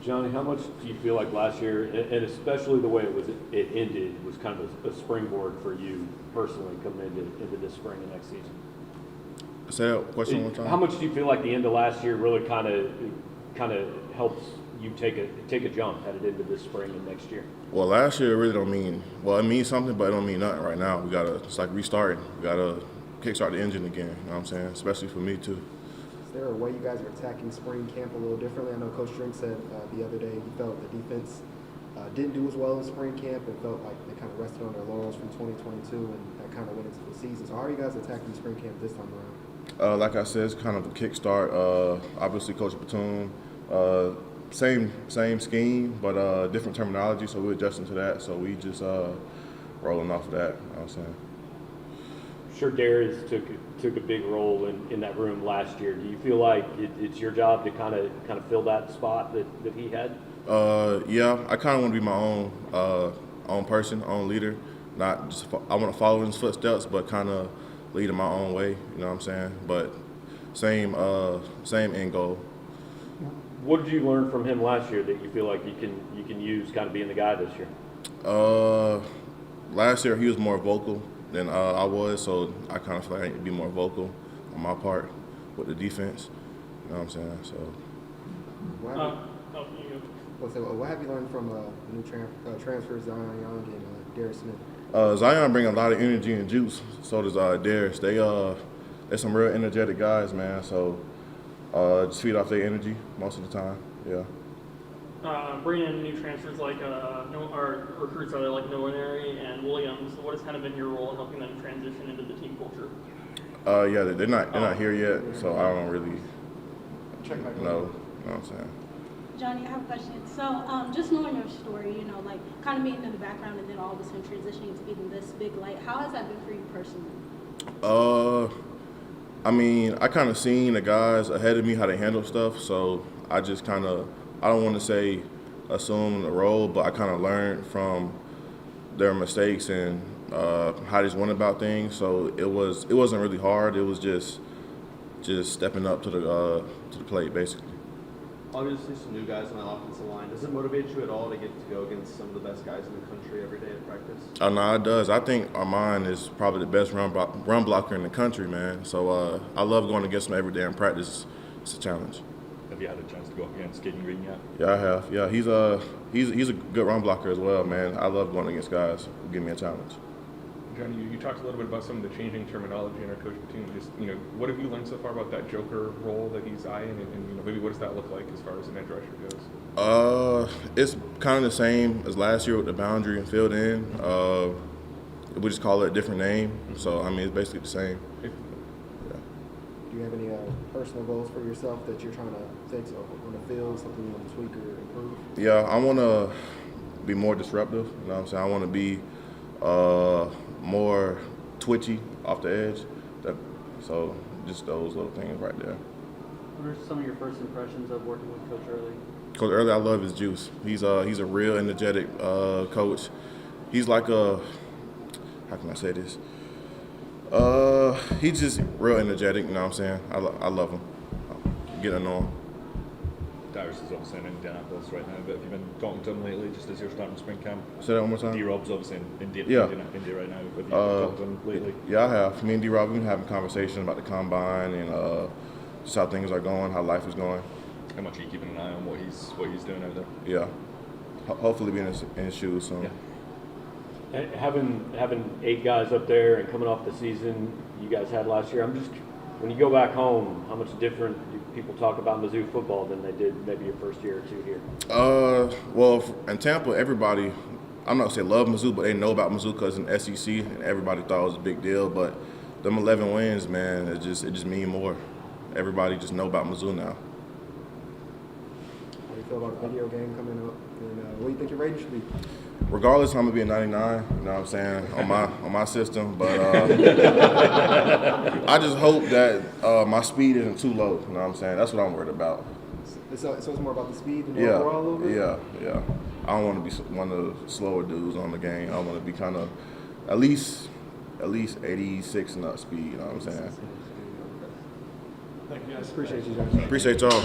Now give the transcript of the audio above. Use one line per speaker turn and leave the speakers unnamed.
Johnny, how much do you feel like last year, and especially the way it ended, was kind of a springboard for you personally coming into this spring and next season?
Say that question one time.
How much do you feel like the end of last year really kind of helps you take a jump headed into this spring and next year?
Well, last year it really don't mean, well, it means something, but it don't mean nothing right now. It's like restarting. We gotta kickstart the engine again, you know what I'm saying? Especially for me too.
Is there a way you guys are attacking spring camp a little differently? I know Coach Drink said the other day he felt the defense didn't do as well in spring camp and felt like they kind of rested on their laurels from 2022 and that kind of went into the season. So how are you guys attacking spring camp this time around?
Like I said, it's kind of a kickstart. Obviously, Coach Batum, same scheme, but different terminology, so we're adjusting to that. So we just rolling off of that, you know what I'm saying?
Sure, Darius took a big role in that room last year. Do you feel like it's your job to kind of fill that spot that he had?
Yeah, I kind of want to be my own person, own leader. Not just I want to follow in his footsteps, but kind of lead in my own way. You know what I'm saying? But same end goal.
What did you learn from him last year that you feel like you can use kind of being the guy this year?
Last year he was more vocal than I was, so I kind of feel like I need to be more vocal on my part with the defense. You know what I'm saying? So.
What have you learned from the new transfers, Zion Young and Darius Smith?
Zion bring a lot of energy and juice. So does Darius. They're some real energetic guys, man. So just feed off their energy most of the time. Yeah.
Bringing in new transfers like our recruits are like Millinary and Williams. What has kind of been your role in helping them transition into the team culture?
Yeah, they're not here yet, so I don't really know. You know what I'm saying?
Johnny, I have a question. So, just knowing your story, like kind of being in the background and then all of a sudden transitioning to being this big light, how has that been for you personally?
I mean, I kind of seen the guys ahead of me how they handle stuff, so I just kind of, I don't want to say assume the role, but I kind of learned from their mistakes and how they just went about things. So it wasn't really hard. It was just stepping up to the plate, basically.
Obviously, some new guys on the offensive line. Does it motivate you at all to get to go against some of the best guys in the country every day at practice?
Oh, no, it does. I think Armand is probably the best run blocker in the country, man. So I love going against him every day in practice. It's a challenge.
Have you had a chance to go up against Caden Green yet?
Yeah, I have. Yeah, he's a good run blocker as well, man. I love going against guys who give me a challenge.
Johnny, you talked a little bit about some of the changing terminology in our coach platoon. Just, what have you learned so far about that joker role that he's eyeing, and maybe what does that look like as far as an edge rusher goes?
It's kind of the same as last year with the boundary and filled in. We just call it a different name. So, I mean, it's basically the same.
Do you have any personal goals for yourself that you're trying to fix on the field, something you want to tweak or improve?
Yeah, I want to be more disruptive. You know what I'm saying? I want to be more twitchy off the edge. So just those little things right there.
What are some of your first impressions of working with Coach Early?
Coach Early, I love his juice. He's a real energetic coach. He's like how can I say this? He's just real energetic, you know what I'm saying? I love him. Getting to know him.
Darius is obviously in Indianapolis right now, but have you been talking to him lately just as you're starting spring camp?
Say that one more time?
D-Rob's obviously in India right now. Have you been talking to him lately?
Yeah, I have. Me and D-Rob, we've been having conversations about the combine and just how things are going, how life is going.
How much are you keeping an eye on what he's doing out there?
Yeah. Hopefully be in his shoes soon.
Yeah. Having 8 guys up there and coming off the season you guys had last year, when you go back home, how much different do people talk about Mizzou football than they did maybe your first year or two here?
Well, in Tampa, everybody, I'm not going to say love Mizzou, but they know about Mizzou because in SEC, and everybody thought it was a big deal. But them 11 wins, man, it just mean more. Everybody just know about Mizzou now.
How do you feel about the video game coming up? And what do you think your rating should be?
Regardless, I'm gonna be a 99. You know what I'm saying, on my system. But I just hope that my speed isn't too low. You know what I'm saying? That's what I'm worried about.
So it's more about the speed than the overall a little bit?
Yeah. I don't want to be one of the slower dudes on the game. I want to be kind of at least 86 and up speed. You know what I'm saying?
Thank you guys. Appreciate you guys.
Appreciate y'all.